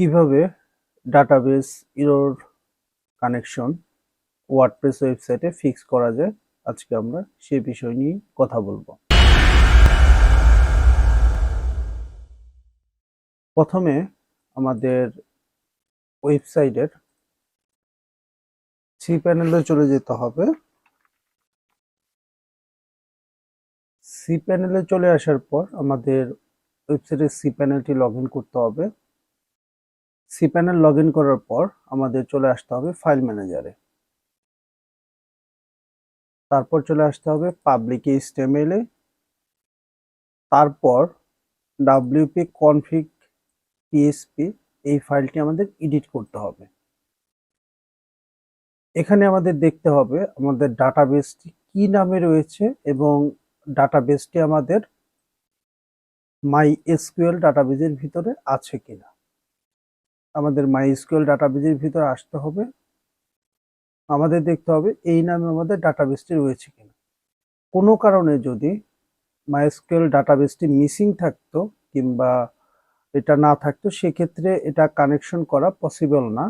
কিভাবে database error connection WordPress ওয়েবসাইটে fix করা যায়, আজকে আমরা সেই বিষয় নিয়ে কথা বলবো। প্রথমে আমাদের ওয়েবসাইটের cPanel এ চলে যেতে হবে। cPanel এ চলে আসার পর আমাদের ওয়েবসাইটের cPanelটি লগইন করতে হবে। cPanel লগইন করার পর আমাদের চলে আসতে হবে ফাইল ম্যানেজারে। তারপর চলে আসতে হবে পাবলিক HTML এ, তারপর wp config php এই ফাইলটি আমাদের এডিট করতে হবে। এখানে আমাদের দেখতে হবে আমাদের ডাটাবেসটি কি নামে রয়েছে এবং ডাটাবেসটি আমাদের mysql ডাটাবেজের ভিতরে আছে কিনা। আমাদের mysql ডাটাবেজের ভিতরে আসতে হবে, আমাদের দেখতে হবে এই নামে আমাদের ডাটাবেসটি রয়েছে কিনা। কোনো কারণে যদি mysql ডাটাবেসটি মিসিং থাকতো কিংবা এটা না থাকতো, সেক্ষেত্রে এটা কানেকশন করা পসিবল না।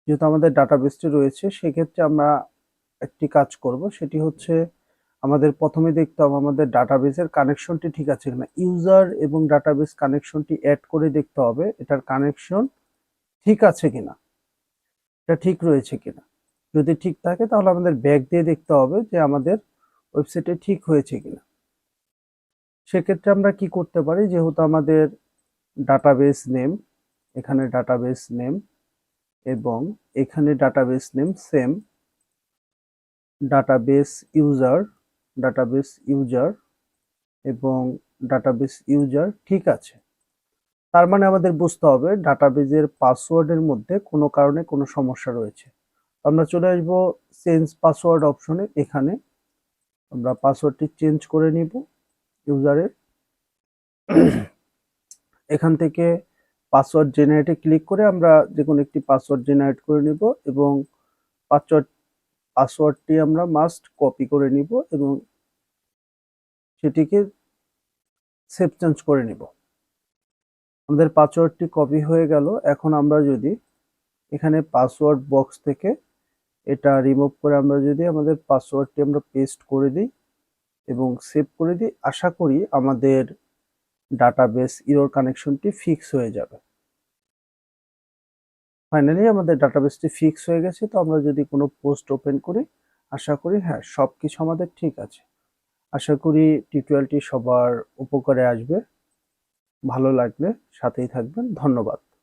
যেহেতু আমাদের ডাটাবেসটি রয়েছে, সেক্ষেত্রে আমরা একটি কাজ করব, সেটি হচ্ছে আমাদের প্রথমে দেখতে হবে আমাদের ডাটাবেসের কানেকশনটি ঠিক আছে কিনা। ইউজার এবং ডাটাবেস কানেকশনটি অ্যাড করে দেখতে হবে এটার কানেকশন ঠিক আছে কিনা, এটা ঠিক রয়েছে কিনা। যদি ঠিক থাকে তাহলে আমাদের ব্যাক দিয়ে দেখতে হবে যে আমাদের ওয়েবসাইটে ঠিক হয়েছে কিনা। সেক্ষেত্রে আমরা কি করতে পারি, যেহেতু আমাদের ডাটাবেস নেম, এখানে ডাটাবেস নেম এবং এখানে database name same, database user এবং ডাটাবেস ইউজার ঠিক আছে। তার মানে আমাদের বুঝতে হবে ডাটাবেজের পাসওয়ার্ডের মধ্যে কোনো কারণে কোনো সমস্যা রয়েছে। আমরা চলে আসব চেঞ্জ পাসওয়ার্ড অপশনে। এখানে আমরা পাসওয়ার্ডটি চেঞ্জ করে নিব ইউজারের। এখান থেকে পাসওয়ার্ড জেনারেটে ক্লিক করে আমরা যে কোনো একটি পাসওয়ার্ড জেনারেট করে নিব এবং পাসওয়ার্ডটি আমরা মাস্ট কপি করে নিব এবং সেটিকে সেভ চেঞ্জ করে নিব। আমাদের পাসওয়ার্ডটি কপি হয়ে গেল। এখন আমরা যদি এখানে পাসওয়ার্ড বক্স থেকে এটা রিমুভ করে আমরা যদি আমাদের পাসওয়ার্ডটি আমরা পেস্ট করে দিই এবং সেভ করে দিই, আশা করি আমাদের ডাটাবেস এরর কানেকশনটি ফিক্স হয়ে যাবে। ফাইনালি আমাদের ডাটাবেসটি ফিক্স হয়ে গেছে। তো আমরা যদি কোনো পোস্ট ওপেন করি, আশা করি হ্যাঁ সবকিছু আমাদের ঠিক আছে। আশা করি টিউটোরিয়ালটি সবার উপকারে আসবে। ভালো লাগলে সাথেই থাকবেন। ধন্যবাদ।